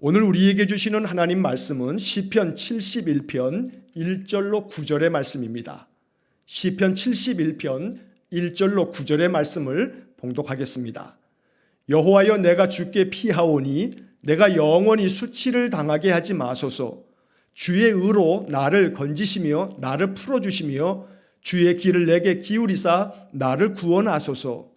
오늘 우리에게 주시는 하나님 말씀은 시편 71편 1절로 9절의 말씀입니다. 시편 71편 1절로 9절의 말씀을 봉독하겠습니다. 여호와여, 내가 주께 피하오니 내가 영원히 수치를 당하게 하지 마소서. 주의 의로 나를 건지시며 나를 풀어주시며 주의 길을 내게 기울이사 나를 구원하소서.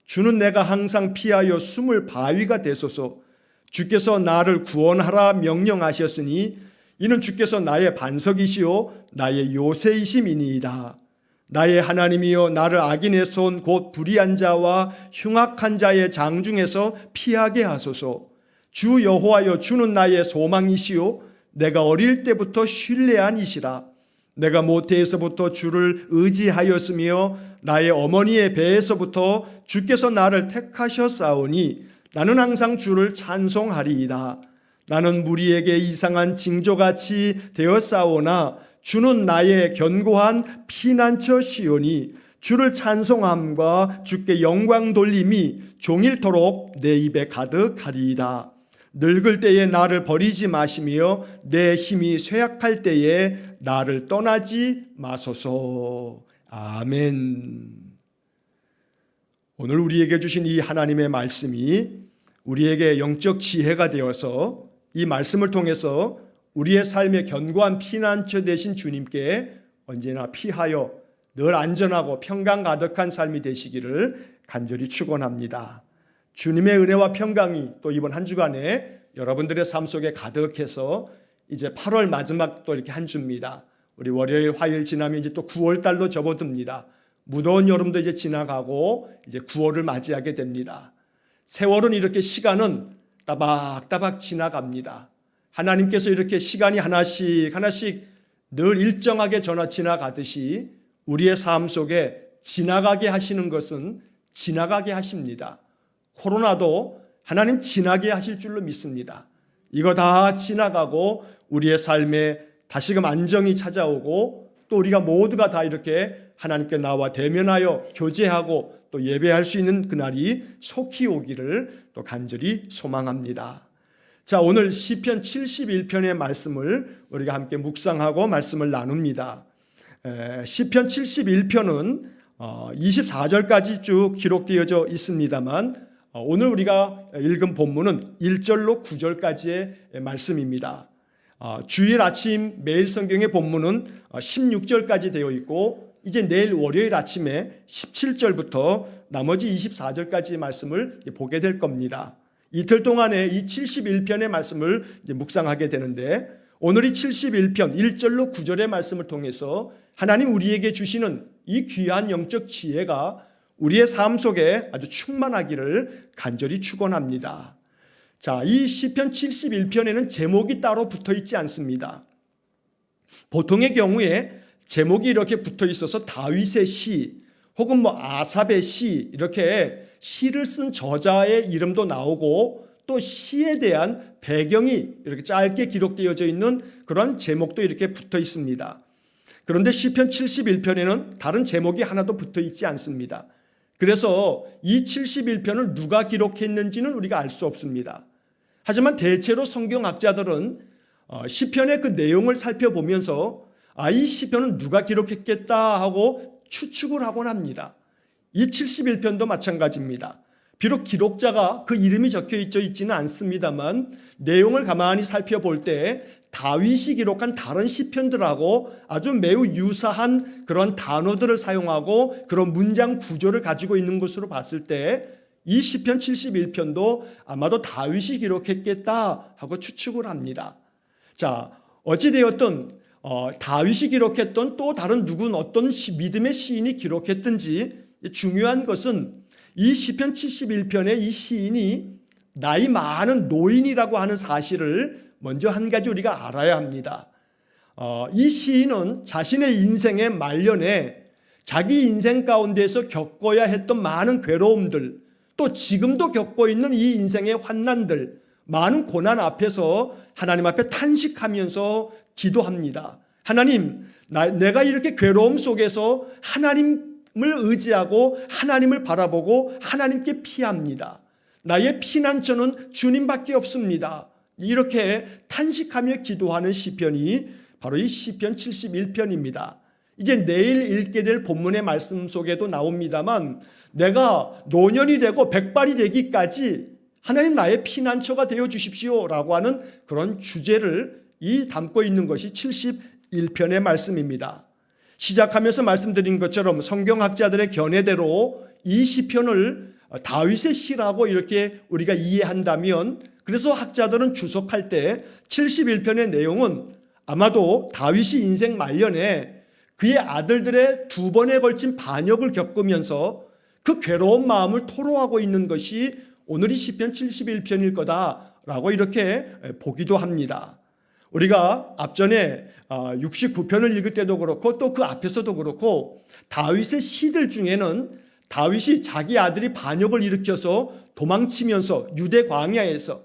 주는 내가 항상 피하여 숨을 바위가 되소서. 주께서 나를 구원하라 명령하셨으니 이는 주께서 나의 반석이시요 나의 요새이심이니이다. 나의 하나님이여, 나를 악인의 손 곧 불의한 자와 흉악한 자의 장중에서 피하게 하소서. 주 여호와여, 주는 나의 소망이시요 내가 어릴 때부터 신뢰한 이시라. 내가 모태에서부터 주를 의지하였으며 나의 어머니의 배에서부터 주께서 나를 택하셨사오니 나는 항상 주를 찬송하리이다. 나는 무리에게 이상한 징조같이 되었사오나 주는 나의 견고한 피난처시오니 주를 찬송함과 주께 영광 돌림이 종일토록 내 입에 가득하리이다. 늙을 때에 나를 버리지 마시며 내 힘이 쇠약할 때에 나를 떠나지 마소서. 아멘. 오늘 우리에게 주신 이 하나님의 말씀이 우리에게 영적 지혜가 되어서 이 말씀을 통해서 우리의 삶의 견고한 피난처 되신 주님께 언제나 피하여 늘 안전하고 평강 가득한 삶이 되시기를 간절히 축원합니다. 주님의 은혜와 평강이 또 이번 한 주간에 여러분들의 삶 속에 가득해서 이제 8월 마지막 또 이렇게 한 주입니다. 우리 월요일, 화요일 지나면 이제 또 9월 달로 접어듭니다. 무더운 여름도 이제 지나가고 이제 9월을 맞이하게 됩니다. 세월은 이렇게 시간은 따박따박 지나갑니다. 하나님께서 이렇게 시간이 하나씩 늘 일정하게 지나가듯이 우리의 삶 속에 지나가게 하시는 것은 지나가게 하십니다. 코로나도 하나님 지나게 하실 줄로 믿습니다. 이거 다 지나가고 우리의 삶에 다시금 안정이 찾아오고 또 우리가 모두가 다 이렇게 하나님께 나와 대면하여 교제하고 또 예배할 수 있는 그날이 속히 오기를 또 간절히 소망합니다. 자, 오늘 시편 71편의 말씀을 우리가 함께 묵상하고 말씀을 나눕니다. 시편 71편은 24절까지 쭉 기록되어져 있습니다만 오늘 우리가 읽은 본문은 1절로 9절까지의 말씀입니다. 주일 아침 매일 성경의 본문은 16절까지 되어 있고 이제 내일 월요일 아침에 17절부터 나머지 24절까지의 말씀을 보게 될 겁니다. 이틀 동안에 이 71편의 말씀을 묵상하게 되는데 오늘이 71편 1절로 9절의 말씀을 통해서 하나님 우리에게 주시는 이 귀한 영적 지혜가 우리의 삶 속에 아주 충만하기를 간절히 축원합니다. 자, 이 시편 71편에는 제목이 따로 붙어 있지 않습니다. 보통의 경우에 제목이 이렇게 붙어 있어서 다윗의 시 혹은 아삽의 시 이렇게 시를 쓴 저자의 이름도 나오고 또 시에 대한 배경이 이렇게 짧게 기록되어져 있는 그런 제목도 이렇게 붙어 있습니다. 그런데 시편 71편에는 다른 제목이 하나도 붙어 있지 않습니다. 그래서 이 71편을 누가 기록했는지는 우리가 알 수 없습니다. 하지만 대체로 성경학자들은 시편의 그 내용을 살펴보면서 이 시편은 누가 기록했겠다 하고 추측을 하곤 합니다. 이 71편도 마찬가지입니다. 비록 기록자가 그 이름이 적혀 있지는 않습니다만 내용을 가만히 살펴볼 때 다윗이 기록한 다른 시편들하고 아주 매우 유사한 그런 단어들을 사용하고 그런 문장 구조를 가지고 있는 것으로 봤을 때 이 시편 71편도 아마도 다윗이 기록했겠다 하고 추측을 합니다. 자, 어찌되었든 다윗이 기록했던 또 다른 누군 어떤 믿음의 시인이 기록했든지 중요한 것은 이 시편 71편의 이 시인이 나이 많은 노인이라고 하는 사실을 먼저 한 가지 우리가 알아야 합니다. 이 시인은 자신의 인생의 말년에 자기 인생 가운데서 겪어야 했던 많은 괴로움들 또 지금도 겪고 있는 이 인생의 환난들 많은 고난 앞에서 하나님 앞에 탄식하면서 기도합니다. 하나님, 내가 이렇게 괴로움 속에서 하나님을 의지하고 하나님을 바라보고 하나님께 피합니다. 나의 피난처는 주님밖에 없습니다. 이렇게 탄식하며 기도하는 시편이 바로 이 시편 71편입니다. 이제 내일 읽게 될 본문의 말씀 속에도 나옵니다만 내가 노년이 되고 백발이 되기까지 하나님 나의 피난처가 되어 주십시오라고 하는 그런 주제를 담고 있는 것이 71편의 말씀입니다. 시작하면서 말씀드린 것처럼 성경학자들의 견해대로 이 시편을 다윗의 시라고 이렇게 우리가 이해한다면, 그래서 학자들은 주석할 때 71편의 내용은 아마도 다윗이 인생 말년에 그의 아들들의 2번에 걸친 반역을 겪으면서 그 괴로운 마음을 토로하고 있는 것이 오늘 이 시편 71편일 거다라고 이렇게 보기도 합니다. 우리가 앞전에 69편을 읽을 때도 그렇고 또 그 앞에서도 그렇고 다윗의 시들 중에는 다윗이 자기 아들이 반역을 일으켜서 도망치면서 유대 광야에서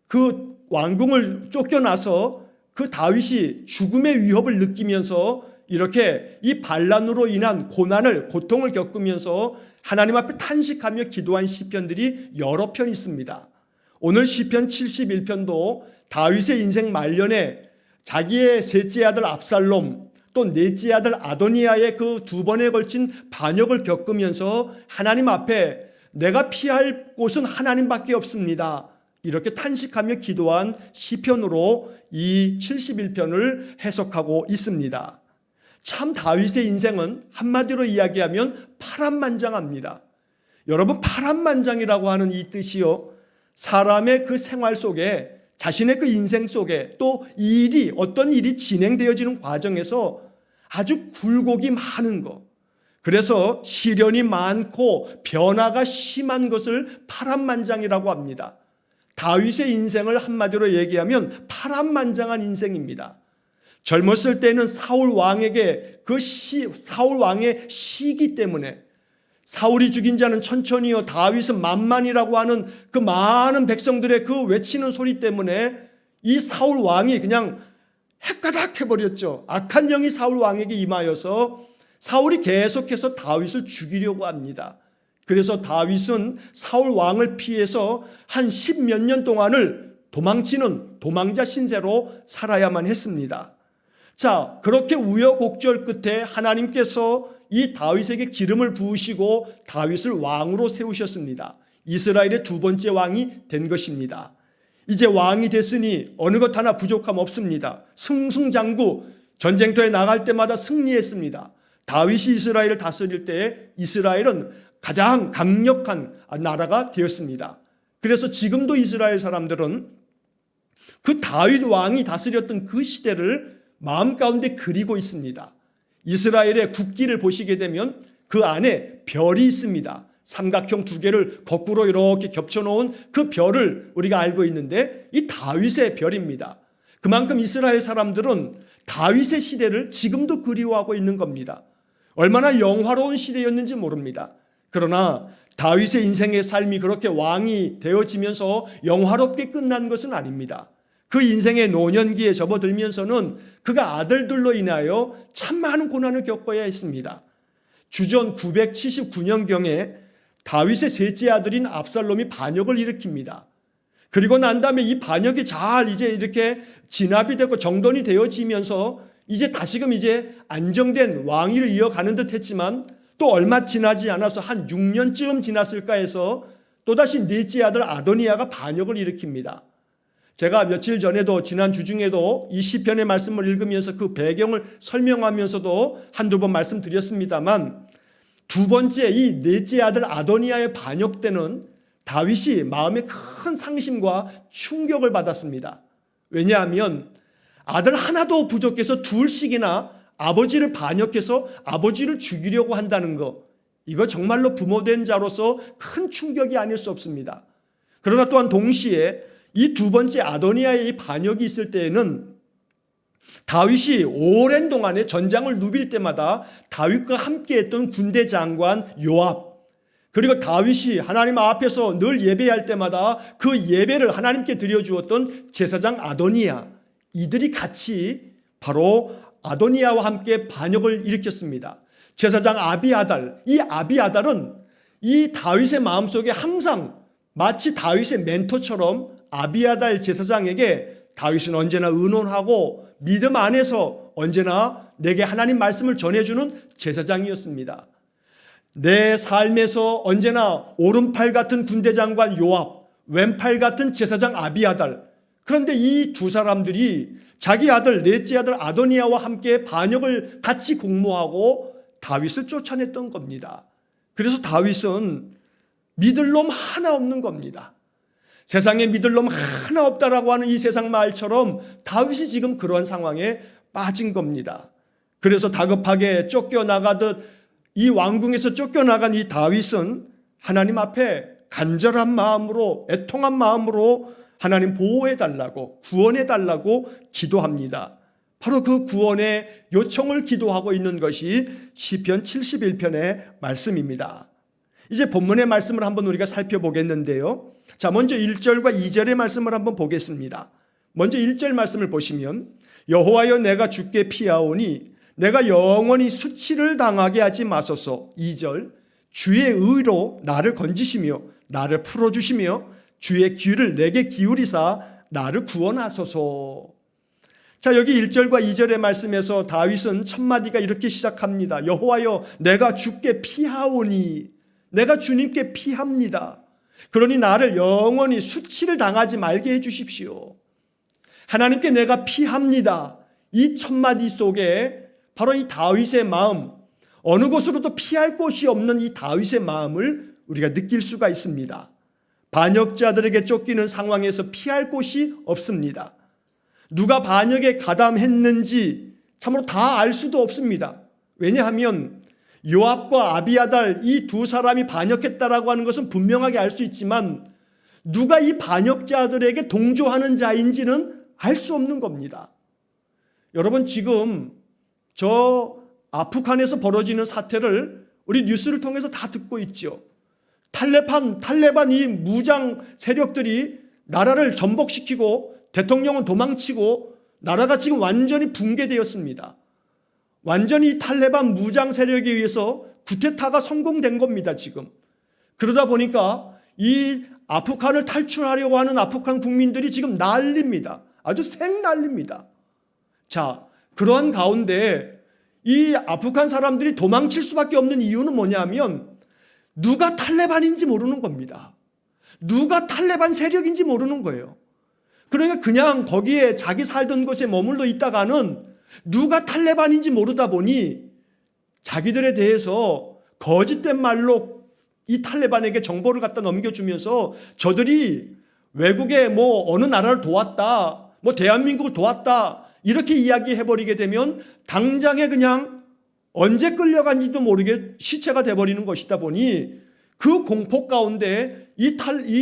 그 왕궁을 쫓겨나서 그 다윗이 죽음의 위협을 느끼면서 이렇게 이 반란으로 인한 고통을 겪으면서 하나님 앞에 탄식하며 기도한 시편들이 여러 편 있습니다. 오늘 시편 71편도 다윗의 인생 말년에 자기의 셋째 아들 압살롬 또 넷째 아들 아도니아의 그 2번에 걸친 반역을 겪으면서 하나님 앞에 내가 피할 곳은 하나님밖에 없습니다, 이렇게 탄식하며 기도한 시편으로 이 71편을 해석하고 있습니다. 참 다윗의 인생은 한마디로 이야기하면 파란만장합니다. 여러분, 파란만장이라고 하는 이 뜻이요, 사람의 그 생활 속에 자신의 그 인생 속에 또 어떤 일이 진행되어지는 과정에서 아주 굴곡이 많은 것, 그래서 시련이 많고 변화가 심한 것을 파란만장이라고 합니다. 다윗의 인생을 한마디로 얘기하면 파란만장한 인생입니다. 젊었을 때는 사울 왕에게 사울 왕의 시기 때문에 사울이 죽인 자는 천천히요 다윗은 만만이라고 하는 그 많은 백성들의 그 외치는 소리 때문에 이 사울 왕이 그냥 헷가닥 해버렸죠. 악한 영이 사울 왕에게 임하여서 사울이 계속해서 다윗을 죽이려고 합니다. 그래서 다윗은 사울 왕을 피해서 한 10몇 년 동안을 도망치는 도망자 신세로 살아야만 했습니다. 자, 그렇게 우여곡절 끝에 하나님께서 이 다윗에게 기름을 부으시고 다윗을 왕으로 세우셨습니다. 이스라엘의 2번째 왕이 된 것입니다. 이제 왕이 됐으니 어느 것 하나 부족함 없습니다. 승승장구, 전쟁터에 나갈 때마다 승리했습니다. 다윗이 이스라엘을 다스릴 때 이스라엘은 가장 강력한 나라가 되었습니다. 그래서 지금도 이스라엘 사람들은 그 다윗 왕이 다스렸던 그 시대를 마음 가운데 그리고 있습니다. 이스라엘의 국기를 보시게 되면 그 안에 별이 있습니다. 삼각형 2개를 거꾸로 이렇게 겹쳐놓은 그 별을 우리가 알고 있는데 이 다윗의 별입니다. 그만큼 이스라엘 사람들은 다윗의 시대를 지금도 그리워하고 있는 겁니다. 얼마나 영화로운 시대였는지 모릅니다. 그러나 다윗의 인생의 삶이 그렇게 왕이 되어지면서 영화롭게 끝난 것은 아닙니다. 그 인생의 노년기에 접어들면서는 그가 아들들로 인하여 참 많은 고난을 겪어야 했습니다. 주전 979년경에 다윗의 셋째 아들인 압살롬이 반역을 일으킵니다. 그리고 난 다음에 이 반역이 잘 이제 이렇게 진압이 되고 정돈이 되어지면서 이제 다시금 이제 안정된 왕위를 이어가는 듯 했지만 또 얼마 지나지 않아서 한 6년쯤 지났을까 해서 또다시 넷째 아들 아도니아가 반역을 일으킵니다. 제가 며칠 전에도 지난 주중에도 이 시편의 말씀을 읽으면서 그 배경을 설명하면서도 한두 번 말씀드렸습니다만 2번째 이 넷째 아들 아도니아의 반역 때는 다윗이 마음에 큰 상심과 충격을 받았습니다. 왜냐하면 아들 하나도 부족해서 둘씩이나 아버지를 반역해서 아버지를 죽이려고 한다는 것, 이거 정말로 부모된 자로서 큰 충격이 아닐 수 없습니다. 그러나 또한 동시에 이 2번째 아도니아의 이 반역이 있을 때에는 다윗이 오랜 동안에 전장을 누빌 때마다 다윗과 함께했던 군대 장관 요압, 그리고 다윗이 하나님 앞에서 늘 예배할 때마다 그 예배를 하나님께 드려주었던 제사장 아도니아, 이들이 같이 바로 아도니아와 함께 반역을 일으켰습니다. 제사장 아비아달, 이 아비아달은 이 다윗의 마음속에 항상 마치 다윗의 멘토처럼 아비아달 제사장에게 다윗은 언제나 의논하고 믿음 안에서 언제나 내게 하나님 말씀을 전해주는 제사장이었습니다. 내 삶에서 언제나 오른팔 같은 군대장관 요압, 왼팔 같은 제사장 아비아달. 그런데 이 두 사람들이 자기 아들 넷째 아들 아도니아와 함께 반역을 같이 공모하고 다윗을 쫓아냈던 겁니다. 그래서 다윗은 믿을 놈 하나 없는 겁니다. 세상에 믿을 놈 하나 없다라고 하는 이 세상 말처럼 다윗이 지금 그런 상황에 빠진 겁니다. 그래서 다급하게 쫓겨나가듯 이 왕궁에서 쫓겨나간 이 다윗은 하나님 앞에 간절한 마음으로, 애통한 마음으로 하나님 보호해달라고, 구원해달라고 기도합니다. 바로 그 구원의 요청을 기도하고 있는 것이 시편 71편의 말씀입니다. 이제 본문의 말씀을 한번 우리가 살펴보겠는데요. 자, 먼저 1절과 2절의 말씀을 한번 보겠습니다. 먼저 1절 말씀을 보시면 여호와여 내가 주께 피하오니 내가 영원히 수치를 당하게 하지 마소서. 2절 주의 의로 나를 건지시며 나를 풀어주시며 주의 귀를 내게 기울이사 나를 구원하소서. 자, 여기 1절과 2절의 말씀에서 다윗은 첫 마디가 이렇게 시작합니다. 여호와여 내가 주께 피하오니, 내가 주님께 피합니다. 그러니 나를 영원히 수치를 당하지 말게 해주십시오. 하나님께 내가 피합니다. 이 첫 마디 속에 바로 이 다윗의 마음, 어느 곳으로도 피할 곳이 없는 이 다윗의 마음을 우리가 느낄 수가 있습니다. 반역자들에게 쫓기는 상황에서 피할 곳이 없습니다. 누가 반역에 가담했는지 참으로 다 알 수도 없습니다. 왜냐하면 요압과 아비아달 이 두 사람이 반역했다라고 하는 것은 분명하게 알 수 있지만 누가 이 반역자들에게 동조하는 자인지는 알 수 없는 겁니다. 여러분, 지금 저 아프간에서 벌어지는 사태를 우리 뉴스를 통해서 다 듣고 있죠. 탈레반 이 무장 세력들이 나라를 전복시키고 대통령은 도망치고 나라가 지금 완전히 붕괴되었습니다. 완전히 탈레반 무장 세력에 의해서 쿠데타가 성공된 겁니다, 지금. 그러다 보니까 이 아프간을 탈출하려고 하는 아프간 국민들이 지금 난립니다. 아주 생난립니다. 자, 그러한 가운데 이 아프간 사람들이 도망칠 수밖에 없는 이유는 뭐냐면 누가 탈레반인지 모르는 겁니다. 누가 탈레반 세력인지 모르는 거예요. 그러니까 그냥 거기에 자기 살던 곳에 머물러 있다가는 누가 탈레반인지 모르다 보니 자기들에 대해서 거짓된 말로 이 탈레반에게 정보를 갖다 넘겨주면서 저들이 외국에 어느 나라를 도왔다, 대한민국을 도왔다 이렇게 이야기해버리게 되면 당장에 그냥 언제 끌려간지도 모르게 시체가 돼버리는 것이다 보니 그 공포 가운데 이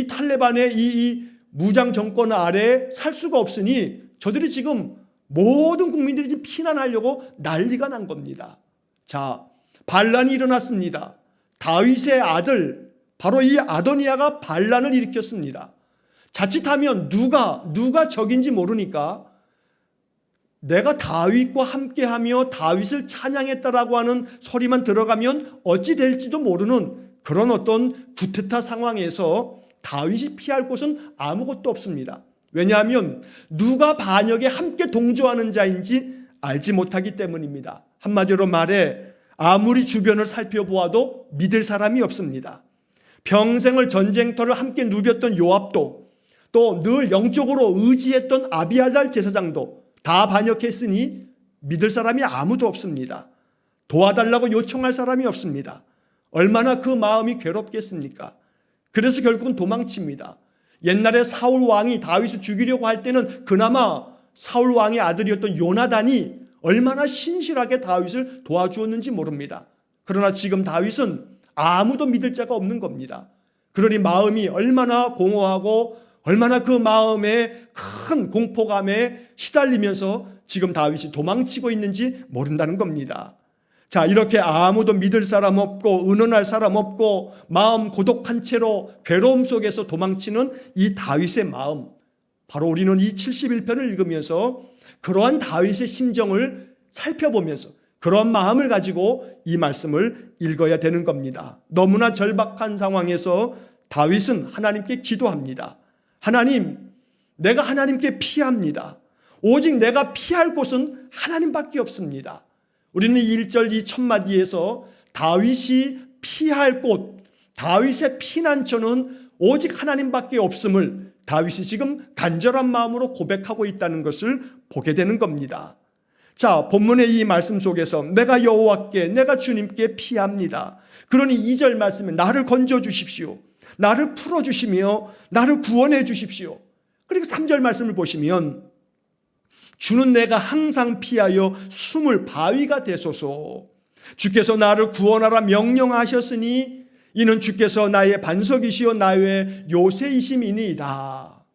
탈레반의 이 무장 정권 아래 살 수가 없으니 저들이 지금 모든 국민들이 지금 피난하려고 난리가 난 겁니다. 자, 반란이 일어났습니다. 다윗의 아들 바로 이 아도니아가 반란을 일으켰습니다. 자칫하면 누가 적인지 모르니까 내가 다윗과 함께하며 다윗을 찬양했다라고 하는 소리만 들어가면 어찌 될지도 모르는 그런 어떤 쿠데타 상황에서 다윗이 피할 곳은 아무것도 없습니다. 왜냐하면 누가 반역에 함께 동조하는 자인지 알지 못하기 때문입니다. 한마디로 말해 아무리 주변을 살펴보아도 믿을 사람이 없습니다. 평생을 전쟁터를 함께 누볐던 요압도 또 늘 영적으로 의지했던 아비아달 제사장도 다 반역했으니 믿을 사람이 아무도 없습니다. 도와달라고 요청할 사람이 없습니다. 얼마나 그 마음이 괴롭겠습니까? 그래서 결국은 도망칩니다. 옛날에 사울 왕이 다윗을 죽이려고 할 때는 그나마 사울 왕의 아들이었던 요나단이 얼마나 신실하게 다윗을 도와주었는지 모릅니다. 그러나 지금 다윗은 아무도 믿을 자가 없는 겁니다. 그러니 마음이 얼마나 공허하고 얼마나 그 마음에 큰 공포감에 시달리면서 지금 다윗이 도망치고 있는지 모른다는 겁니다. 자, 이렇게 아무도 믿을 사람 없고 의논할 사람 없고 마음 고독한 채로 괴로움 속에서 도망치는 이 다윗의 마음, 바로 우리는 이 71편을 읽으면서 그러한 다윗의 심정을 살펴보면서 그런 마음을 가지고 이 말씀을 읽어야 되는 겁니다. 너무나 절박한 상황에서 다윗은 하나님께 기도합니다. 하나님, 내가 하나님께 피합니다. 오직 내가 피할 곳은 하나님밖에 없습니다. 우리는 1절 이 첫마디에서 다윗이 피할 곳, 다윗의 피난처는 오직 하나님밖에 없음을 다윗이 지금 간절한 마음으로 고백하고 있다는 것을 보게 되는 겁니다. 자, 본문의 이 말씀 속에서 내가 여호와께, 내가 주님께 피합니다. 그러니 2절 말씀에 나를 건져 주십시오. 나를 풀어주시며 나를 구원해 주십시오. 그리고 3절 말씀을 보시면 주는 내가 항상 피하여 숨을 바위가 되소서. 주께서 나를 구원하라 명령하셨으니 이는 주께서 나의 반석이시요 나의 요새이심이니이다.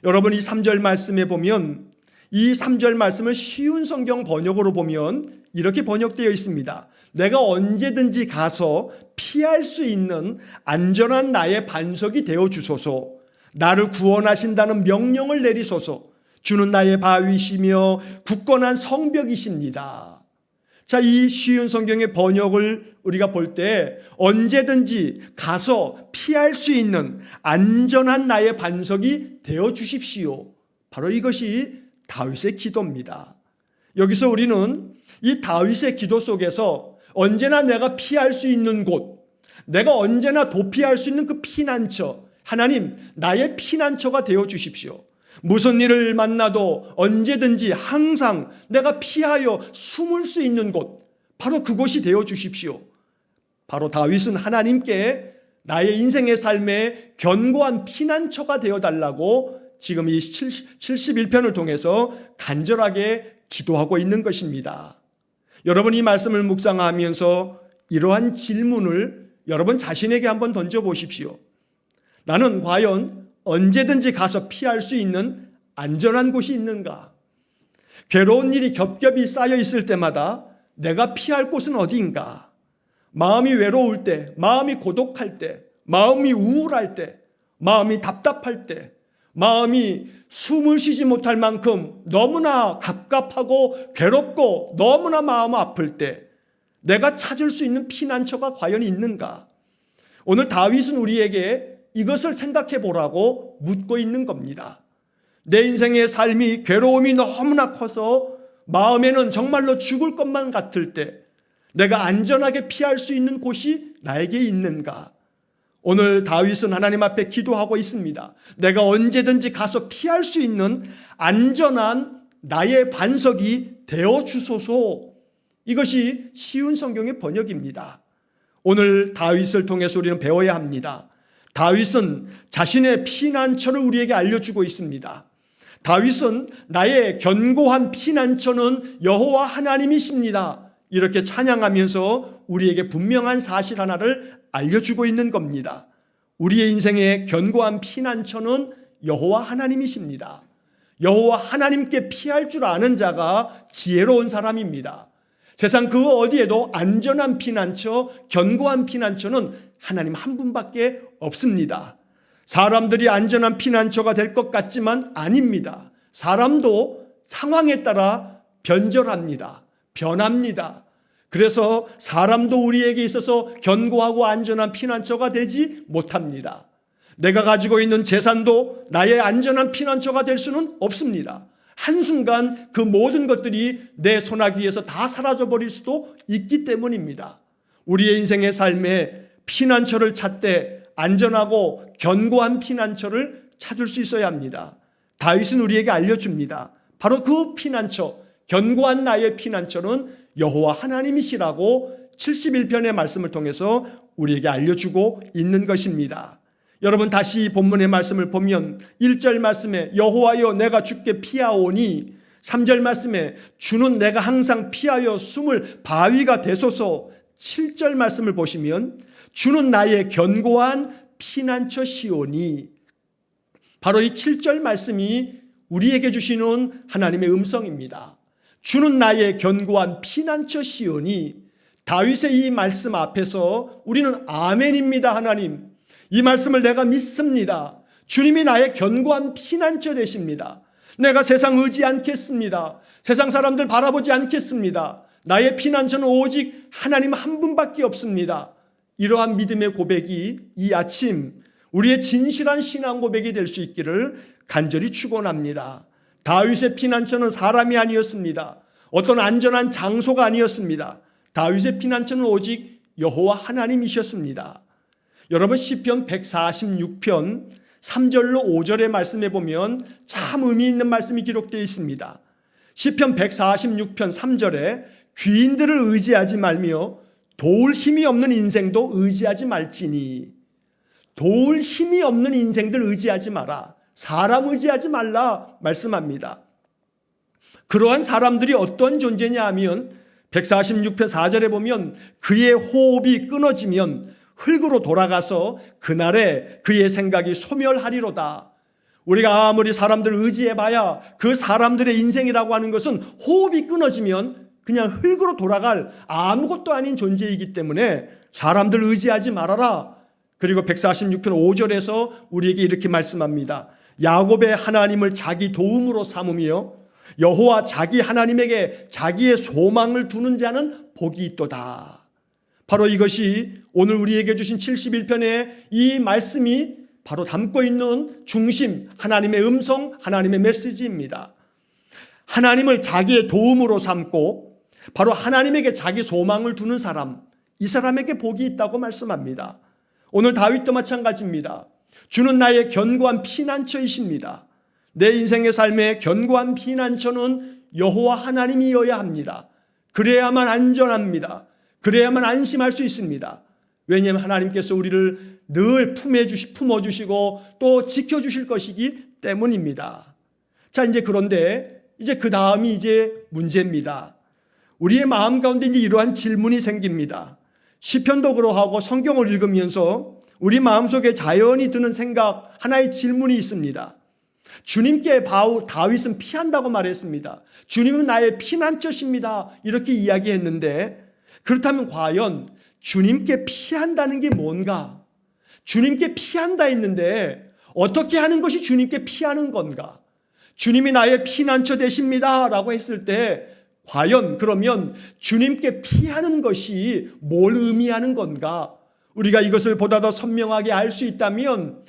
여러분, 이 3절 말씀에 보면, 이 3절 말씀을 쉬운 성경 번역으로 보면 이렇게 번역되어 있습니다. 내가 언제든지 가서 피할 수 있는 안전한 나의 반석이 되어 주소서. 나를 구원하신다는 명령을 내리소서. 주는 나의 바위시며 굳건한 성벽이십니다. 자, 이 쉬운 성경의 번역을 우리가 볼 때 언제든지 가서 피할 수 있는 안전한 나의 반석이 되어 주십시오. 바로 이것이 다윗의 기도입니다. 여기서 우리는 이 다윗의 기도 속에서 언제나 내가 피할 수 있는 곳, 내가 언제나 도피할 수 있는 그 피난처, 하나님 나의 피난처가 되어 주십시오. 무슨 일을 만나도 언제든지 항상 내가 피하여 숨을 수 있는 곳, 바로 그곳이 되어 주십시오. 바로 다윗은 하나님께 나의 인생의 삶에 견고한 피난처가 되어달라고 지금 이 71편을 통해서 간절하게 기도하고 있는 것입니다. 여러분, 이 말씀을 묵상하면서 이러한 질문을 여러분 자신에게 한번 던져보십시오. 나는 과연 언제든지 가서 피할 수 있는 안전한 곳이 있는가? 괴로운 일이 겹겹이 쌓여 있을 때마다 내가 피할 곳은 어디인가? 마음이 외로울 때, 마음이 고독할 때, 마음이 우울할 때, 마음이 답답할 때, 마음이 숨을 쉬지 못할 만큼 너무나 갑갑하고 괴롭고 너무나 마음 아플 때 내가 찾을 수 있는 피난처가 과연 있는가? 오늘 다윗은 우리에게 이것을 생각해 보라고 묻고 있는 겁니다. 내 인생의 삶이 괴로움이 너무나 커서 마음에는 정말로 죽을 것만 같을 때 내가 안전하게 피할 수 있는 곳이 나에게 있는가? 오늘 다윗은 하나님 앞에 기도하고 있습니다. 내가 언제든지 가서 피할 수 있는 안전한 나의 반석이 되어 주소서. 이것이 쉬운 성경의 번역입니다. 오늘 다윗을 통해서 우리는 배워야 합니다. 다윗은 자신의 피난처를 우리에게 알려주고 있습니다. 다윗은 나의 견고한 피난처는 여호와 하나님이십니다. 이렇게 찬양하면서 우리에게 분명한 사실 하나를 알려주고 있는 겁니다. 우리의 인생의 견고한 피난처는 여호와 하나님이십니다. 여호와 하나님께 피할 줄 아는 자가 지혜로운 사람입니다. 세상 그 어디에도 안전한 피난처, 견고한 피난처는 하나님 한 분밖에 없습니다. 사람들이 안전한 피난처가 될 것 같지만 아닙니다. 사람도 상황에 따라 변절합니다. 변합니다. 그래서 사람도 우리에게 있어서 견고하고 안전한 피난처가 되지 못합니다. 내가 가지고 있는 재산도 나의 안전한 피난처가 될 수는 없습니다. 한순간 그 모든 것들이 내 손아귀에서 다 사라져버릴 수도 있기 때문입니다. 우리의 인생의 삶에 피난처를 찾되 안전하고 견고한 피난처를 찾을 수 있어야 합니다. 다윗은 우리에게 알려줍니다. 바로 그 피난처, 견고한 나의 피난처는 여호와 하나님이시라고 71편의 말씀을 통해서 우리에게 알려주고 있는 것입니다. 여러분, 다시 본문의 말씀을 보면 1절 말씀에 여호와여 내가 주께 피하오니, 3절 말씀에 주는 내가 항상 피하여 숨을 바위가 되소서, 7절 말씀을 보시면 주는 나의 견고한 피난처시오니, 바로 이 7절 말씀이 우리에게 주시는 하나님의 음성입니다. 주는 나의 견고한 피난처시오니, 다윗의 이 말씀 앞에서 우리는 아멘입니다. 하나님, 이 말씀을 내가 믿습니다. 주님이 나의 견고한 피난처 되십니다. 내가 세상 의지 않겠습니다. 세상 사람들 바라보지 않겠습니다. 나의 피난처는 오직 하나님 한 분밖에 없습니다. 이러한 믿음의 고백이 이 아침 우리의 진실한 신앙 고백이 될 수 있기를 간절히 축원합니다. 다윗의 피난처는 사람이 아니었습니다. 어떤 안전한 장소가 아니었습니다. 다윗의 피난처는 오직 여호와 하나님이셨습니다. 여러분, 시편 146편 3절로 5절의 말씀에 보면 참 의미 있는 말씀이 기록되어 있습니다. 시편 146편 3절에 귀인들을 의지하지 말며 도울 힘이 없는 인생도 의지하지 말지니, 도울 힘이 없는 인생들 의지하지 마라, 사람 의지하지 말라 말씀합니다. 그러한 사람들이 어떤 존재냐 하면 146편 4절에 보면 그의 호흡이 끊어지면 흙으로 돌아가서 그날에 그의 생각이 소멸하리로다. 우리가 아무리 사람들을 의지해봐야 그 사람들의 인생이라고 하는 것은 호흡이 끊어지면 그냥 흙으로 돌아갈 아무것도 아닌 존재이기 때문에 사람들 의지하지 말아라. 그리고 146편 5절에서 우리에게 이렇게 말씀합니다. 야곱의 하나님을 자기 도움으로 삼으며 여호와 자기 하나님에게 자기의 소망을 두는 자는 복이 있도다. 바로 이것이 오늘 우리에게 주신 71편의 이 말씀이 바로 담고 있는 중심, 하나님의 음성, 하나님의 메시지입니다. 하나님을 자기의 도움으로 삼고 바로 하나님에게 자기 소망을 두는 사람, 이 사람에게 복이 있다고 말씀합니다. 오늘 다윗도 마찬가지입니다. 주는 나의 견고한 피난처이십니다. 내 인생의 삶의 견고한 피난처는 여호와 하나님이어야 합니다. 그래야만 안전합니다. 그래야만 안심할 수 있습니다. 왜냐하면 하나님께서 우리를 늘 품어주시고 또 지켜주실 것이기 때문입니다. 자, 그런데 그 다음이 문제입니다. 우리의 마음 가운데 이러한 질문이 생깁니다. 시편도 그러하고 성경을 읽으면서 우리 마음속에 자연히 드는 생각, 하나의 질문이 있습니다. 주님께 다윗은 피한다고 말했습니다. 주님은 나의 피난처십니다. 이렇게 이야기했는데, 그렇다면 과연 주님께 피한다는 게 뭔가? 주님께 피한다 했는데 어떻게 하는 것이 주님께 피하는 건가? 주님이 나의 피난처 되십니다 라고 했을 때 과연 그러면 주님께 피하는 것이 뭘 의미하는 건가? 우리가 이것을 보다 더 선명하게 알 수 있다면,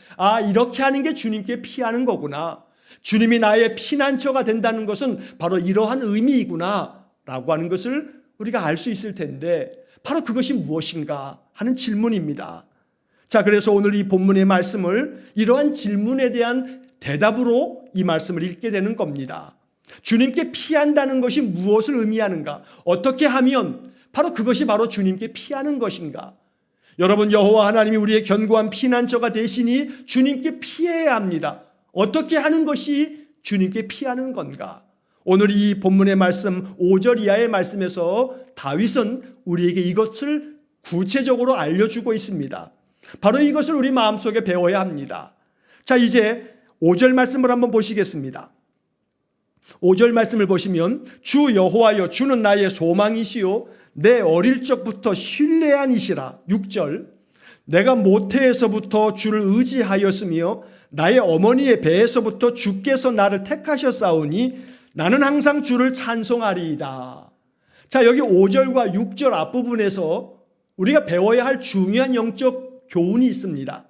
이렇게 하는 게 주님께 피하는 거구나. 주님이 나의 피난처가 된다는 것은 바로 이러한 의미이구나 라고 하는 것을 우리가 알 수 있을 텐데, 바로 그것이 무엇인가 하는 질문입니다. 자, 그래서 오늘 이 본문의 말씀을 이러한 질문에 대한 대답으로 이 말씀을 읽게 되는 겁니다. 주님께 피한다는 것이 무엇을 의미하는가? 어떻게 하면 바로 그것이 바로 주님께 피하는 것인가? 여러분, 여호와 하나님이 우리의 견고한 피난처가 되시니 주님께 피해야 합니다. 어떻게 하는 것이 주님께 피하는 건가? 오늘 이 본문의 말씀 5절 이하의 말씀에서 다윗은 우리에게 이것을 구체적으로 알려주고 있습니다. 바로 이것을 우리 마음속에 배워야 합니다. 자, 이제 5절 말씀을 한번 보시겠습니다. 5절 말씀을 보시면 주 여호와여, 주는 나의 소망이시요 내 어릴 적부터 신뢰한 이시라. 6절, 내가 모태에서부터 주를 의지하였으며 나의 어머니의 배에서부터 주께서 나를 택하셨사오니 나는 항상 주를 찬송하리이다. 자, 여기 5절과 6절 앞부분에서 우리가 배워야 할 중요한 영적 교훈이 있습니다.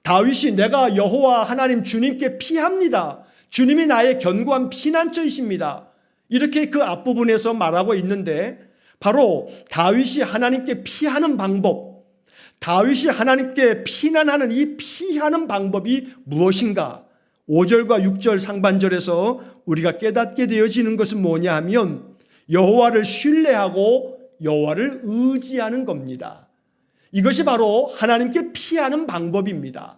다윗이 내가 여호와 하나님 주님께 피합니다. 주님이 나의 견고한 피난처이십니다. 이렇게 그 앞부분에서 말하고 있는데, 바로 다윗이 하나님께 피하는 방법, 다윗이 하나님께 피난하는 이 피하는 방법이 무엇인가? 5절과 6절 상반절에서 우리가 깨닫게 되어지는 것은 뭐냐 하면 여호와를 신뢰하고 여호와를 의지하는 겁니다. 이것이 바로 하나님께 피하는 방법입니다.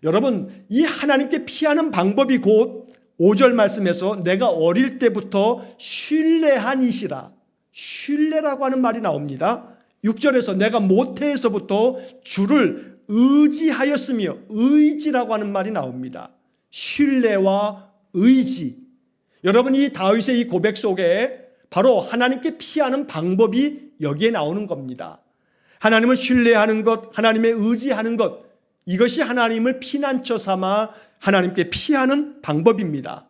여러분, 이 하나님께 피하는 방법이 곧 5절 말씀에서 내가 어릴 때부터 신뢰한 이시라, 신뢰라고 하는 말이 나옵니다. 6절에서 내가 모태에서부터 주를 의지하였으며, 의지라고 하는 말이 나옵니다. 신뢰와 의지. 여러분, 이 다윗의 이 고백 속에 바로 하나님께 피하는 방법이 여기에 나오는 겁니다. 하나님을 신뢰하는 것, 하나님의 의지하는 것, 이것이 하나님을 피난처 삼아 하나님께 피하는 방법입니다.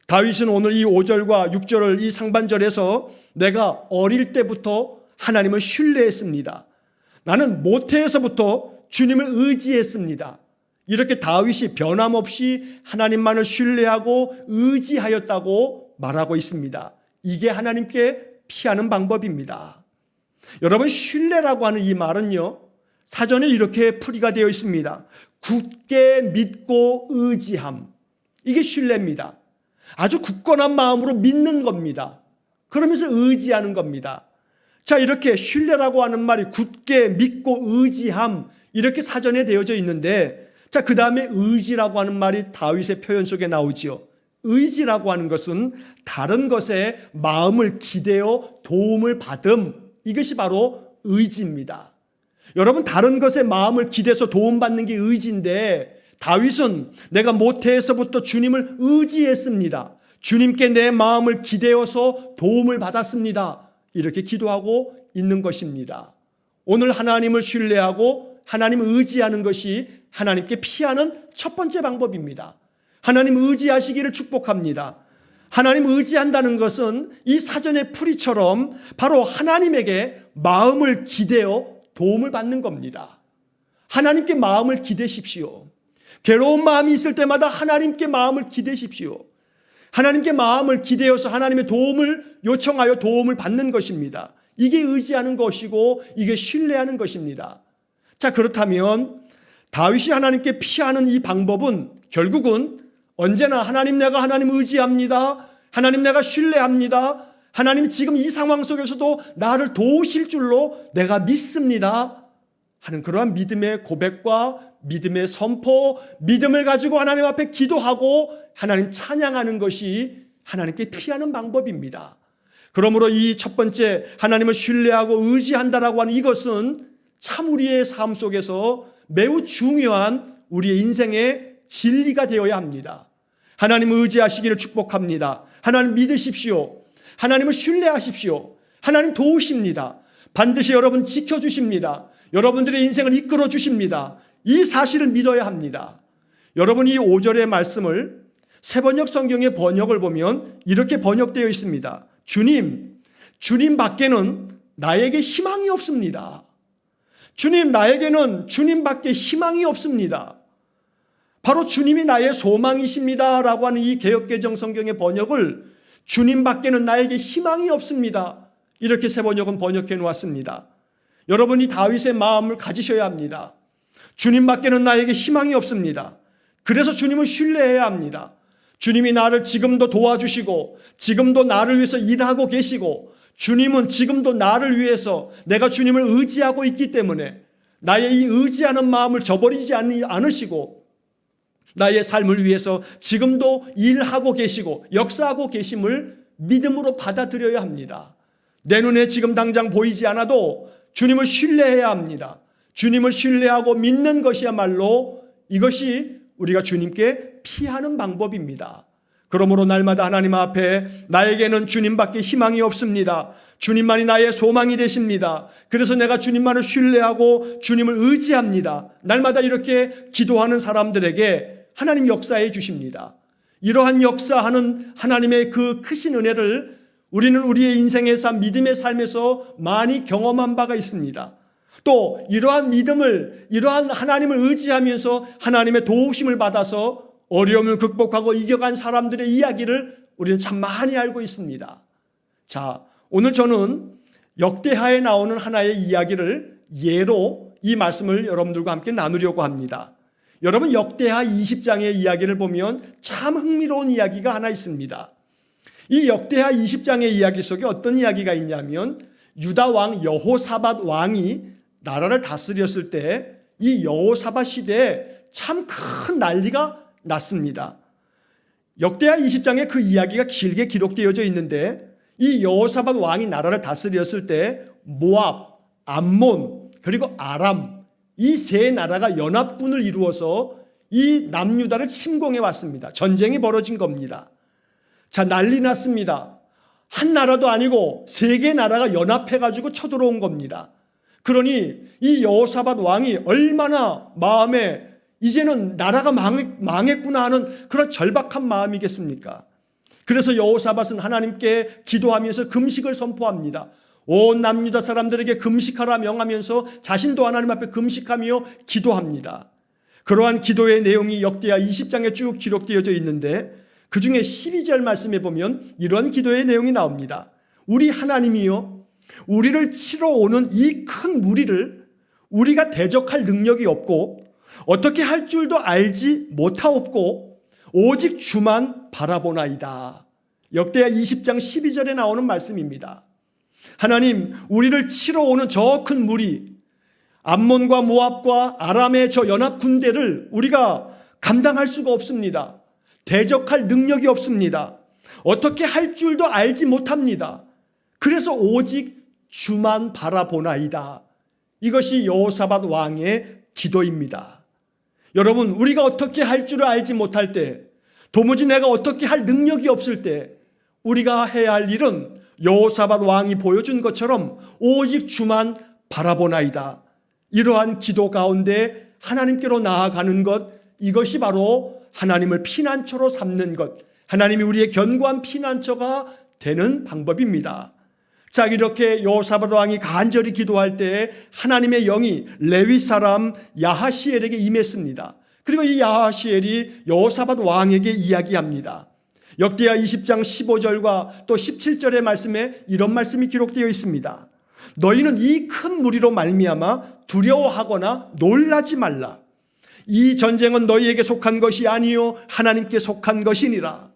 다윗은 오늘 이 5절과 6절을 이 상반절에서 내가 어릴 때부터 하나님을 신뢰했습니다. 나는 모태에서부터 주님을 의지했습니다. 이렇게 다윗이 변함없이 하나님만을 신뢰하고 의지하였다고 말하고 있습니다. 이게 하나님께 피하는 방법입니다. 여러분, 신뢰라고 하는 이 말은요, 사전에 이렇게 풀이가 되어 있습니다. 굳게 믿고 의지함. 이게 신뢰입니다. 아주 굳건한 마음으로 믿는 겁니다. 그러면서 의지하는 겁니다. 자, 이렇게 신뢰라고 하는 말이 굳게 믿고 의지함, 이렇게 사전에 되어져 있는데, 자, 그 다음에 의지라고 하는 말이 다윗의 표현 속에 나오지요. 의지라고 하는 것은 다른 것에 마음을 기대어 도움을 받음, 이것이 바로 의지입니다. 여러분, 다른 것에 마음을 기대서 도움받는 게 의지인데, 다윗은 내가 모태에서부터 주님을 의지했습니다. 주님께 내 마음을 기대어서 도움을 받았습니다. 이렇게 기도하고 있는 것입니다. 오늘 하나님을 신뢰하고 하나님을 의지하는 것이 하나님께 피하는 첫 번째 방법입니다. 하나님 의지하시기를 축복합니다. 하나님 의지한다는 것은 이 사전의 풀이처럼 바로 하나님에게 마음을 기대어 도움을 받는 겁니다. 하나님께 마음을 기대십시오. 괴로운 마음이 있을 때마다 하나님께 마음을 기대십시오. 하나님께 마음을 기대어서 하나님의 도움을 요청하여 도움을 받는 것입니다. 이게 의지하는 것이고 이게 신뢰하는 것입니다. 자, 그렇다면 다윗이 하나님께 피하는 이 방법은 결국은 언제나 하나님, 내가 하나님 의지합니다. 하나님, 내가 신뢰합니다. 하나님, 지금 이 상황 속에서도 나를 도우실 줄로 내가 믿습니다 하는 그러한 믿음의 고백과 믿음의 선포, 믿음을 가지고 하나님 앞에 기도하고 하나님 찬양하는 것이 하나님께 피하는 방법입니다. 그러므로 이 첫 번째 하나님을 신뢰하고 의지한다라고 하는 이것은 참 우리의 삶 속에서 매우 중요한 우리의 인생의 진리가 되어야 합니다. 하나님을 의지하시기를 축복합니다. 하나님 믿으십시오. 하나님을 신뢰하십시오. 하나님 도우십니다. 반드시 여러분 지켜주십니다. 여러분들의 인생을 이끌어 주십니다. 이 사실을 믿어야 합니다. 여러분, 이 5절의 말씀을 새번역 성경의 번역을 보면 이렇게 번역되어 있습니다. 주님 밖에는 나에게 희망이 없습니다. 주님, 나에게는 주님밖에 희망이 없습니다. 바로 주님이 나의 소망이십니다 라고 하는 이 개역개정 성경의 번역을 주님밖에는 나에게 희망이 없습니다, 이렇게 새번역은 번역해 놓았습니다. 여러분이 다윗의 마음을 가지셔야 합니다. 주님밖에는 나에게 희망이 없습니다. 그래서 주님을 신뢰해야 합니다. 주님이 나를 지금도 도와주시고 지금도 나를 위해서 일하고 계시고 주님은 지금도 나를 위해서 내가 주님을 의지하고 있기 때문에 나의 이 의지하는 마음을 저버리지 않으시고 나의 삶을 위해서 지금도 일하고 계시고 역사하고 계심을 믿음으로 받아들여야 합니다. 내 눈에 지금 당장 보이지 않아도 주님을 신뢰해야 합니다. 주님을 신뢰하고 믿는 것이야말로 이것이 우리가 주님께 피하는 방법입니다. 그러므로 날마다 하나님 앞에 나에게는 주님밖에 희망이 없습니다. 주님만이 나의 소망이 되십니다. 그래서 내가 주님만을 신뢰하고 주님을 의지합니다. 날마다 이렇게 기도하는 사람들에게 하나님 역사해 주십니다. 이러한 역사하는 하나님의 그 크신 은혜를 우리는 우리의 인생의 삶, 믿음의 삶에서 많이 경험한 바가 있습니다. 또 이러한 믿음을, 이러한 하나님을 의지하면서 하나님의 도우심을 받아서 어려움을 극복하고 이겨간 사람들의 이야기를 우리는 참 많이 알고 있습니다. 자, 오늘 저는 역대하에 나오는 하나의 이야기를 예로 이 말씀을 여러분들과 함께 나누려고 합니다. 여러분, 역대하 20장의 이야기를 보면 참 흥미로운 이야기가 하나 있습니다. 이 역대하 20장의 이야기 속에 어떤 이야기가 있냐면 유다 왕 여호사밧 왕이 나라를 다스렸을 때 이 여호사밧 시대에 참 큰 난리가 났습니다. 역대하 20장에 그 이야기가 길게 기록되어져 있는데 이 여호사밧 왕이 나라를 다스렸을 때 모압, 암몬, 그리고 아람, 이 세 나라가 연합군을 이루어서 이 남유다를 침공해 왔습니다. 전쟁이 벌어진 겁니다. 자, 난리 났습니다. 한 나라도 아니고 세 개 나라가 연합해가지고 쳐들어온 겁니다. 그러니 이 여호사밧 왕이 얼마나 마음에 이제는 나라가 망했구나 하는 그런 절박한 마음이겠습니까? 그래서 여호사밧은 하나님께 기도하면서 금식을 선포합니다. 온 남유다 사람들에게 금식하라 명하면서 자신도 하나님 앞에 금식하며 기도합니다. 그러한 기도의 내용이 역대하 20장에 쭉 기록되어져 있는데 그 중에 12절 말씀에 보면 이런 기도의 내용이 나옵니다. 우리 하나님이요, 우리를 치러 오는 이 큰 무리를 우리가 대적할 능력이 없고 어떻게 할 줄도 알지 못하옵고 오직 주만 바라보나이다. 역대하 20장 12절에 나오는 말씀입니다. 하나님, 우리를 치러 오는 저 큰 무리, 암몬과 모압과 아람의 저 연합 군대를 우리가 감당할 수가 없습니다. 대적할 능력이 없습니다. 어떻게 할 줄도 알지 못합니다. 그래서 오직 주만 바라보나이다. 이것이 여호사밧 왕의 기도입니다. 여러분, 우리가 어떻게 할 줄을 알지 못할 때, 도무지 내가 어떻게 할 능력이 없을 때 우리가 해야 할 일은 여호사밧 왕이 보여준 것처럼 오직 주만 바라보나이다. 이러한 기도 가운데 하나님께로 나아가는 것, 이것이 바로 하나님을 피난처로 삼는 것, 하나님이 우리의 견고한 피난처가 되는 방법입니다. 자, 이렇게 여호사밧 왕이 간절히 기도할 때 하나님의 영이 레위 사람 야하시엘에게 임했습니다. 그리고 이 야하시엘이 여호사밧 왕에게 이야기합니다. 역대하 20장 15절과 또 17절의 말씀에 이런 말씀이 기록되어 있습니다. 너희는 이 큰 무리로 말미암아 두려워하거나 놀라지 말라. 이 전쟁은 너희에게 속한 것이 아니요 하나님께 속한 것이니라.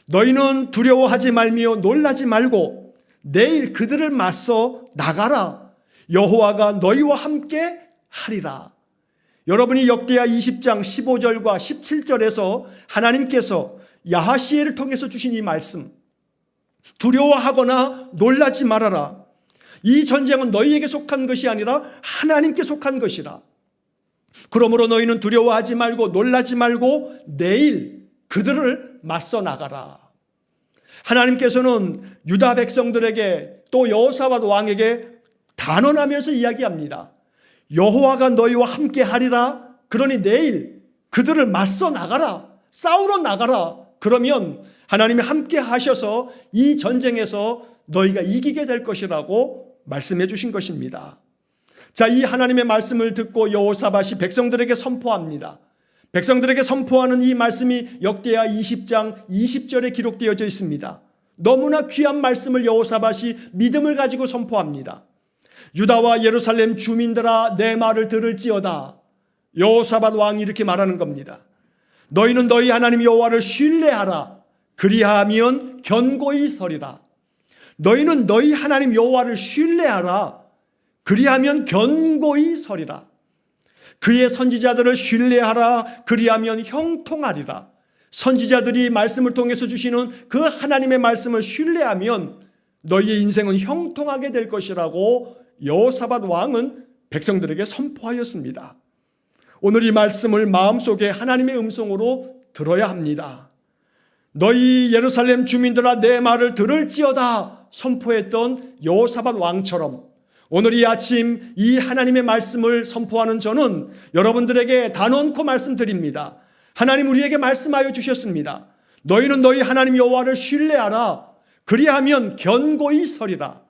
너희는 두려워하지 말며 놀라지 말고 내일 그들을 맞서 나가라. 여호와가 너희와 함께 하리라. 여러분이 역대하 20장 15절과 17절에서 하나님께서 야하시엘을 통해서 주신 이 말씀, 두려워하거나 놀라지 말아라. 이 전쟁은 너희에게 속한 것이 아니라 하나님께 속한 것이라. 그러므로 너희는 두려워하지 말고 놀라지 말고 내일 그들을 맞서 나가라. 하나님께서는 유다 백성들에게 또 여호사밧 왕에게 단언하면서 이야기합니다. 여호와가 너희와 함께 하리라. 그러니 내일 그들을 맞서 나가라. 싸우러 나가라. 그러면 하나님이 함께 하셔서 이 전쟁에서 너희가 이기게 될 것이라고 말씀해 주신 것입니다. 자, 이 하나님의 말씀을 듣고 여호사밧이 백성들에게 선포합니다. 백성들에게 선포하는 이 말씀이 역대하 20장 20절에 기록되어져 있습니다. 너무나 귀한 말씀을 여호사밧이 믿음을 가지고 선포합니다. 유다와 예루살렘 주민들아, 내 말을 들을지어다. 여호사밧 왕이 이렇게 말하는 겁니다. 너희는 너희 하나님 여호와를 신뢰하라. 그리하면 견고히 서리라. 너희는 너희 하나님 여호와를 신뢰하라. 그리하면 견고히 서리라. 그의 선지자들을 신뢰하라. 그리하면 형통하리라. 선지자들이 말씀을 통해서 주시는 그 하나님의 말씀을 신뢰하면 너희의 인생은 형통하게 될 것이라고 여호사밧 왕은 백성들에게 선포하였습니다. 오늘 이 말씀을 마음속에 하나님의 음성으로 들어야 합니다. 너희 예루살렘 주민들아, 내 말을 들을지어다 선포했던 여호사밧 왕처럼 오늘 이 아침 이 하나님의 말씀을 선포하는 저는 여러분들에게 단언코 말씀드립니다. 하나님 우리에게 말씀하여 주셨습니다. 너희는 너희 하나님 여호와를 신뢰하라. 그리하면 견고히 서리라.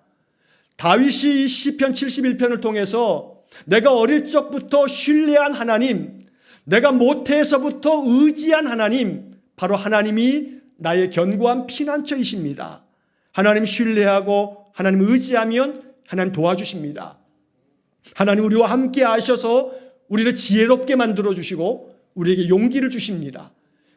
다윗이 시편 71편을 통해서 내가 어릴 적부터 신뢰한 하나님, 내가 모태에서부터 의지한 하나님, 바로 하나님이 나의 견고한 피난처이십니다. 하나님 신뢰하고 하나님 의지하면 하나님 도와주십니다. 하나님 우리와 함께 하셔서 우리를 지혜롭게 만들어주시고 우리에게 용기를 주십니다.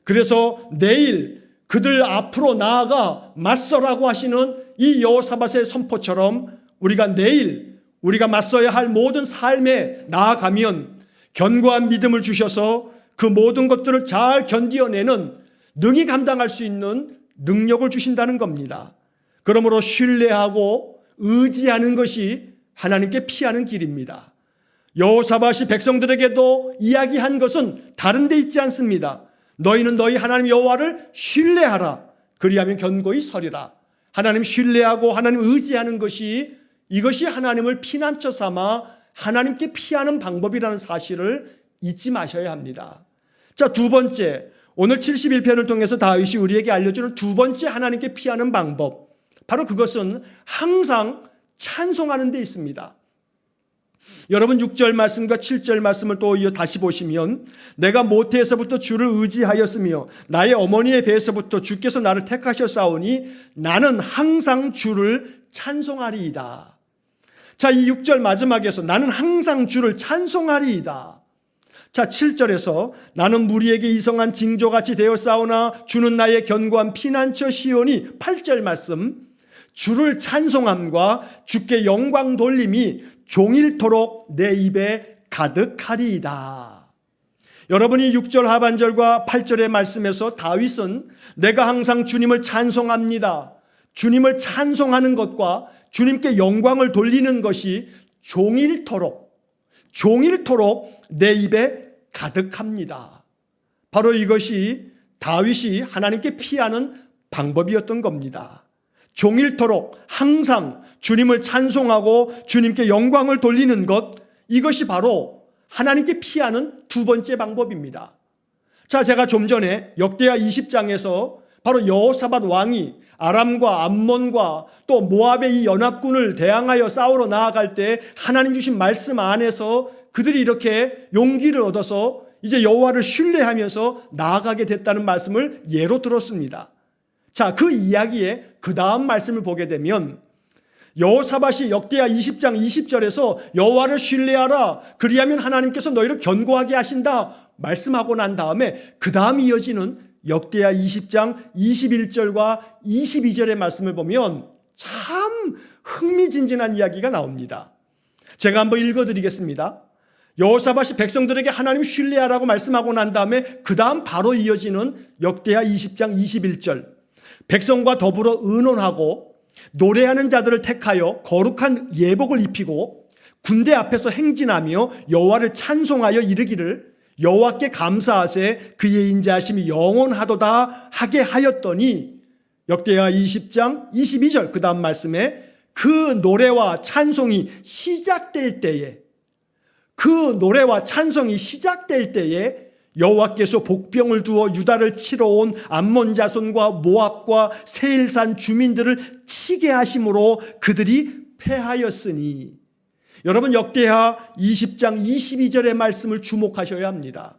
그래서 내일 그들 앞으로 나아가 맞서라고 하시는 이 여호사밧의 선포처럼 우리가 내일 우리가 맞서야 할 모든 삶에 나아가면 견고한 믿음을 주셔서 그 모든 것들을 잘 견디어내는 능히 감당할 수 있는 능력을 주신다는 겁니다. 그러므로 신뢰하고 의지하는 것이 하나님께 피하는 길입니다. 여호사밧이 백성들에게도 이야기한 것은 다른 데 있지 않습니다. 너희는 너희 하나님 여호와를 신뢰하라. 그리하면 견고히 서리라. 하나님 신뢰하고 하나님 의지하는 것이 이것이 하나님을 피난처 삼아 하나님께 피하는 방법이라는 사실을 잊지 마셔야 합니다. 자, 두 번째, 오늘 71편을 통해서 다윗이 우리에게 알려주는 두 번째 하나님께 피하는 방법, 바로 그것은 항상 찬송하는 데 있습니다. 여러분 6절 말씀과 7절 말씀을 또 이어 다시 보시면 내가 모태에서부터 주를 의지하였으며 나의 어머니의 배에서부터 주께서 나를 택하셨사오니 나는 항상 주를 찬송하리이다. 자, 이 6절 마지막에서 나는 항상 주를 찬송하리이다. 자, 7절에서 나는 무리에게 이성한 징조같이 되었사오나 주는 나의 견고한 피난처 시온이 8절 말씀 주를 찬송함과 주께 영광 돌림이 종일토록 내 입에 가득하리이다. 여러분이 6절 하반절과 8절의 말씀에서 다윗은 내가 항상 주님을 찬송합니다. 주님을 찬송하는 것과 주님께 영광을 돌리는 것이 종일토록 내 입에 가득합니다. 바로 이것이 다윗이 하나님께 피하는 방법이었던 겁니다. 종일토록 항상 주님을 찬송하고 주님께 영광을 돌리는 것, 이것이 바로 하나님께 피하는 두 번째 방법입니다. 자, 제가 좀 전에 역대하 20장에서 바로 여호사밧 왕이 아람과 암몬과 또 모압의 이 연합군을 대항하여 싸우러 나아갈 때 하나님 주신 말씀 안에서 그들이 이렇게 용기를 얻어서 이제 여호와를 신뢰하면서 나아가게 됐다는 말씀을 예로 들었습니다. 자, 그 이야기에 그 다음 말씀을 보게 되면 여호사밧이 역대하 20장 20절에서 여호와를 신뢰하라 그리하면 하나님께서 너희를 견고하게 하신다 말씀하고 난 다음에 그 다음 이어지는 역대하 20장 21절과 22절의 말씀을 보면 참 흥미진진한 이야기가 나옵니다. 제가 한번 읽어드리겠습니다. 여호사밧이 백성들에게 하나님 신뢰하라고 말씀하고 난 다음에 그 다음 바로 이어지는 역대하 20장 21절 백성과 더불어 의논하고 노래하는 자들을 택하여 거룩한 예복을 입히고 군대 앞에서 행진하며 여호와를 찬송하여 이르기를 여호와께 감사하세 그의 인자하심이 영원하도다 하게 하였더니 역대하 20장 22절 그 다음 말씀에 그 노래와 찬송이 시작될 때에 여호와께서 복병을 두어 유다를 치러 온 암몬 자손과 모압과 세일산 주민들을 치게 하심으로 그들이 패하였으니 여러분 역대하 20장 22절의 말씀을 주목하셔야 합니다.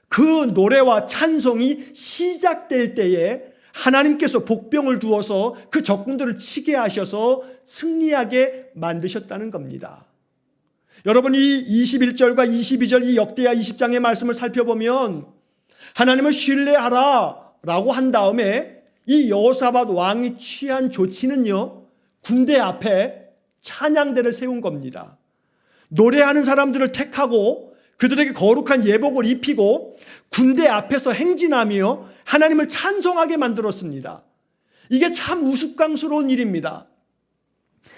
그 노래와 찬송이 시작될 때에 하나님께서 복병을 두어서 그 적군들을 치게 하셔서 승리하게 만드셨다는 겁니다. 여러분 이 21절과 22절 이 역대하 20장의 말씀을 살펴보면 하나님을 신뢰하라 라고 한 다음에 이 여호사밧 왕이 취한 조치는요 군대 앞에 찬양대를 세운 겁니다. 노래하는 사람들을 택하고 그들에게 거룩한 예복을 입히고 군대 앞에서 행진하며 하나님을 찬송하게 만들었습니다. 이게 참 우스꽝스러운 일입니다.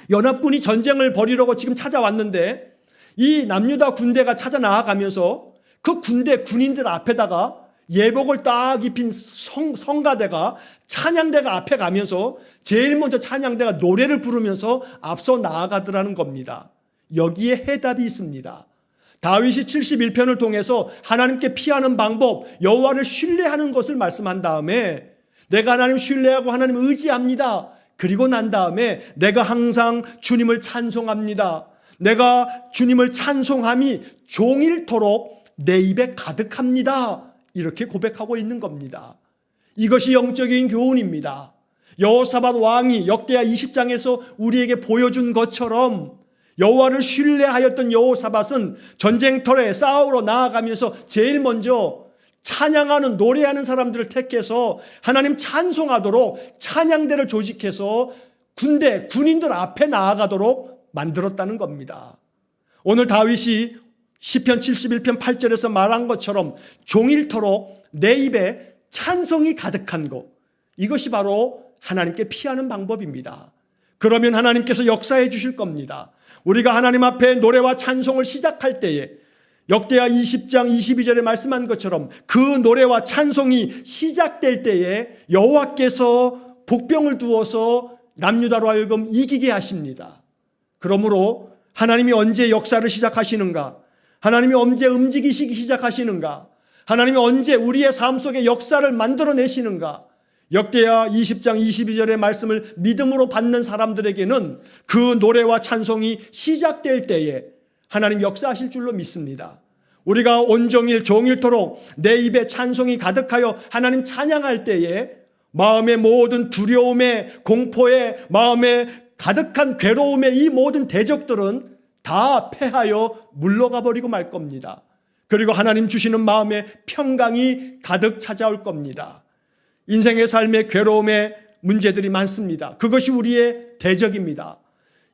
연합군이 전쟁을 벌이려고 지금 찾아왔는데 이 남유다 군대가 찾아 나아가면서 그 군인들 앞에다가 예복을 딱 입힌 성가대가 찬양대가 앞에 가면서 제일 먼저 찬양대가 노래를 부르면서 앞서 나아가더라는 겁니다. 여기에 해답이 있습니다. 다윗이 71편을 통해서 하나님께 피하는 방법, 여호와를 신뢰하는 것을 말씀한 다음에 내가 하나님 신뢰하고 하나님 의지합니다. 그리고 난 다음에 내가 항상 주님을 찬송합니다. 내가 주님을 찬송함이 종일토록 내 입에 가득합니다. 이렇게 고백하고 있는 겁니다. 이것이 영적인 교훈입니다. 여호사밧 왕이 역대하 20장에서 우리에게 보여준 것처럼 여호와를 신뢰하였던 여호사밧은 전쟁터에 싸우러 나아가면서 제일 먼저 찬양하는 노래하는 사람들을 택해서 하나님 찬송하도록 찬양대를 조직해서 군인들 앞에 나아가도록 만들었다는 겁니다. 오늘 다윗이 시편 71편 8절에서 말한 것처럼 종일토록 내 입에 찬송이 가득한 것, 이것이 바로 하나님께 피하는 방법입니다. 그러면 하나님께서 역사해 주실 겁니다. 우리가 하나님 앞에 노래와 찬송을 시작할 때에 역대하 20장 22절에 말씀한 것처럼 그 노래와 찬송이 시작될 때에 여호와께서 복병을 두어서 남유다로 하여금 이기게 하십니다. 그러므로 하나님이 언제 역사를 시작하시는가? 하나님이 언제 움직이시기 시작하시는가? 하나님이 언제 우리의 삶 속에 역사를 만들어내시는가? 역대하 20장 22절의 말씀을 믿음으로 받는 사람들에게는 그 노래와 찬송이 시작될 때에 하나님 역사하실 줄로 믿습니다. 우리가 온종일 종일토록 내 입에 찬송이 가득하여 하나님 찬양할 때에 마음의 모든 두려움에, 공포에, 마음에 가득한 괴로움의 이 모든 대적들은 다 패하여 물러가 버리고 말 겁니다. 그리고 하나님 주시는 마음의 평강이 가득 찾아올 겁니다. 인생의 삶의 괴로움에 문제들이 많습니다. 그것이 우리의 대적입니다.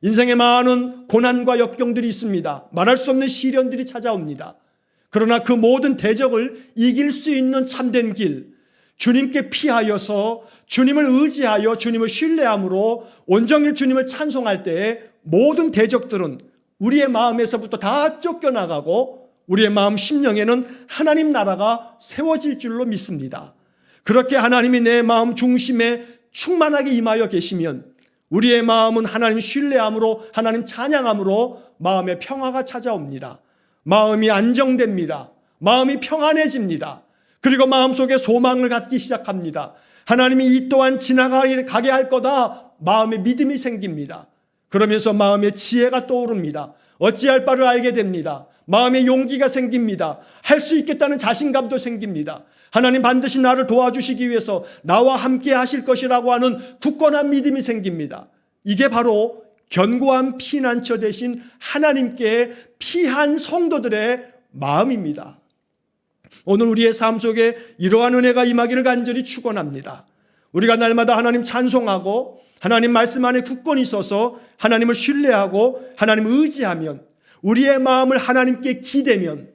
인생에 많은 고난과 역경들이 있습니다. 말할 수 없는 시련들이 찾아옵니다. 그러나 그 모든 대적을 이길 수 있는 참된 길, 주님께 피하여서 주님을 의지하여 주님을 신뢰함으로 온전히 주님을 찬송할 때에 모든 대적들은 우리의 마음에서부터 다 쫓겨나가고 우리의 마음 심령에는 하나님 나라가 세워질 줄로 믿습니다. 그렇게 하나님이 내 마음 중심에 충만하게 임하여 계시면 우리의 마음은 하나님 신뢰함으로, 하나님 찬양함으로 마음의 평화가 찾아옵니다. 마음이 안정됩니다. 마음이 평안해집니다. 그리고 마음속에 소망을 갖기 시작합니다. 하나님이 이 또한 지나가게 할 거다. 마음의 믿음이 생깁니다. 그러면서 마음의 지혜가 떠오릅니다. 어찌할 바를 알게 됩니다. 마음의 용기가 생깁니다. 할 수 있겠다는 자신감도 생깁니다. 하나님 반드시 나를 도와주시기 위해서 나와 함께 하실 것이라고 하는 굳건한 믿음이 생깁니다. 이게 바로 견고한 피난처 되신 하나님께 피한 성도들의 마음입니다. 오늘 우리의 삶 속에 이러한 은혜가 임하기를 간절히 축원합니다. 우리가 날마다 하나님 찬송하고 하나님 말씀 안에 굳건히 서서 하나님을 신뢰하고 하나님을 의지하면, 우리의 마음을 하나님께 기대면,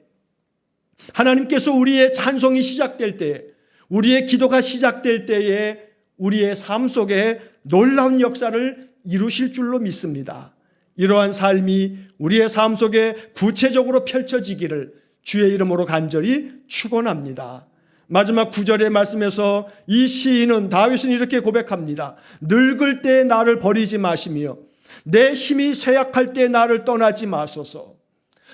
하나님께서 우리의 찬송이 시작될 때에, 우리의 기도가 시작될 때에 우리의 삶 속에 놀라운 역사를 이루실 줄로 믿습니다. 이러한 삶이 우리의 삶 속에 구체적으로 펼쳐지기를 주의 이름으로 간절히 축원합니다. 마지막 9절의 말씀에서 이 시인은, 다윗은 이렇게 고백합니다. 늙을 때 나를 버리지 마시며 내 힘이 쇠약할 때 나를 떠나지 마소서.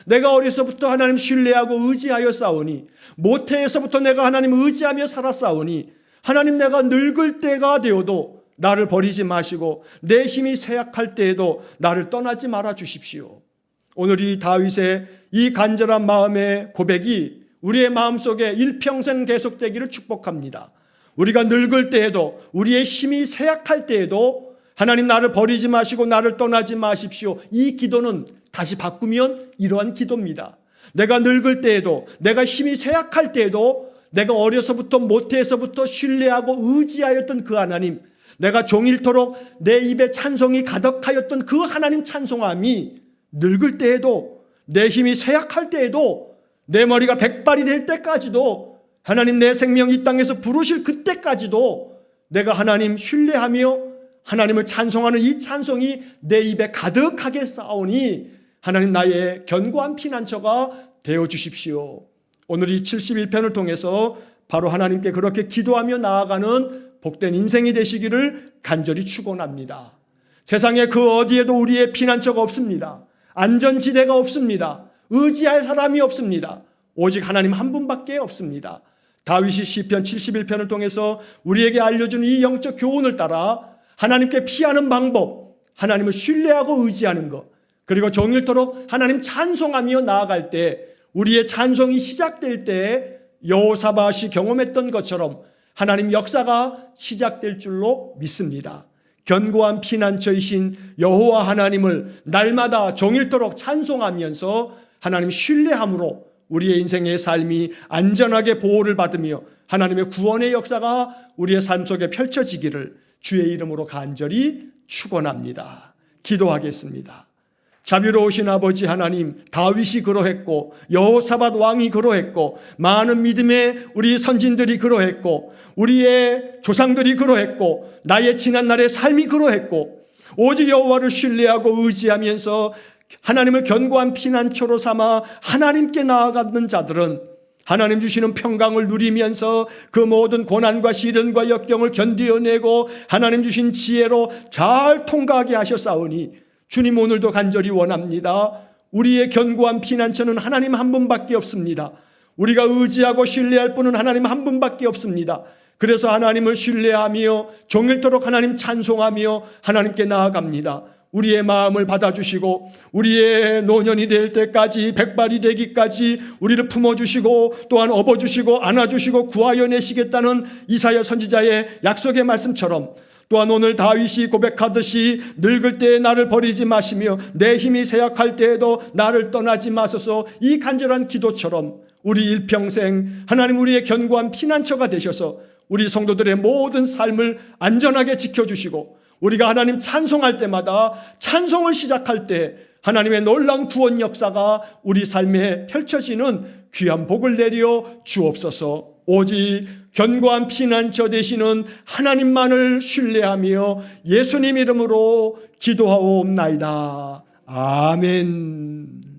내가 어려서부터 하나님 신뢰하고 의지하여 싸우니, 모태에서부터 내가 하나님 의지하며 살았사오니, 하나님 내가 늙을 때가 되어도 나를 버리지 마시고 내 힘이 쇠약할 때에도 나를 떠나지 말아 주십시오. 오늘 이 다윗의 이 간절한 마음의 고백이 우리의 마음속에 일평생 계속되기를 축복합니다. 우리가 늙을 때에도, 우리의 힘이 쇠약할 때에도 하나님 나를 버리지 마시고 나를 떠나지 마십시오. 이 기도는 다시 바꾸면 이러한 기도입니다. 내가 늙을 때에도, 내가 힘이 쇠약할 때에도, 내가 어려서부터 모태에서부터 신뢰하고 의지하였던 그 하나님, 내가 종일토록 내 입에 찬송이 가득하였던 그 하나님 찬송함이 늙을 때에도, 내 힘이 쇠약할 때에도, 내 머리가 백발이 될 때까지도, 하나님 내 생명 이 땅에서 부르실 그때까지도 내가 하나님 신뢰하며 하나님을 찬송하는 이 찬송이 내 입에 가득하게 쌓오니 하나님 나의 견고한 피난처가 되어 주십시오. 오늘 이 71편을 통해서 바로 하나님께 그렇게 기도하며 나아가는 복된 인생이 되시기를 간절히 축원합니다. 세상에 그 어디에도 우리의 피난처가 없습니다. 안전지대가 없습니다. 의지할 사람이 없습니다. 오직 하나님 한 분밖에 없습니다. 다윗이 시편 71편을 통해서 우리에게 알려준 이 영적 교훈을 따라 하나님께 피하는 방법, 하나님을 신뢰하고 의지하는 것, 그리고 종일토록 하나님 찬송하며 나아갈 때, 우리의 찬송이 시작될 때 여호사밧이 경험했던 것처럼 하나님 역사가 시작될 줄로 믿습니다. 견고한 피난처이신 여호와 하나님을 날마다 종일토록 찬송하면서 하나님 신뢰함으로 우리의 인생의 삶이 안전하게 보호를 받으며 하나님의 구원의 역사가 우리의 삶 속에 펼쳐지기를 주의 이름으로 간절히 축원합니다. 기도하겠습니다. 자비로우신 아버지 하나님, 다윗이 그러했고 여호사밧 왕이 그러했고 많은 믿음의 우리 선진들이 그러했고 우리의 조상들이 그러했고 나의 지난날의 삶이 그러했고, 오직 여호와를 신뢰하고 의지하면서 하나님을 견고한 피난처로 삼아 하나님께 나아가는 자들은 하나님 주시는 평강을 누리면서 그 모든 고난과 시련과 역경을 견디어내고 하나님 주신 지혜로 잘 통과하게 하셨사오니 주님, 오늘도 간절히 원합니다. 우리의 견고한 피난처는 하나님 한 분밖에 없습니다. 우리가 의지하고 신뢰할 분은 하나님 한 분밖에 없습니다. 그래서 하나님을 신뢰하며 종일토록 하나님 찬송하며 하나님께 나아갑니다. 우리의 마음을 받아주시고 우리의 노년이 될 때까지 백발이 되기까지 우리를 품어주시고 또한 업어주시고 안아주시고 구하여 내시겠다는 이사야 선지자의 약속의 말씀처럼 또한 오늘 다윗이 고백하듯이 늙을 때에 나를 버리지 마시며 내 힘이 쇠약할 때에도 나를 떠나지 마소서, 이 간절한 기도처럼 우리 일평생 하나님 우리의 견고한 피난처가 되셔서 우리 성도들의 모든 삶을 안전하게 지켜주시고 우리가 하나님 찬송할 때마다 찬송을 시작할 때 하나님의 놀라운 구원 역사가 우리 삶에 펼쳐지는 귀한 복을 내려 주옵소서. 오직 견고한 피난처 되시는 하나님만을 신뢰하며 예수님 이름으로 기도하옵나이다. 아멘.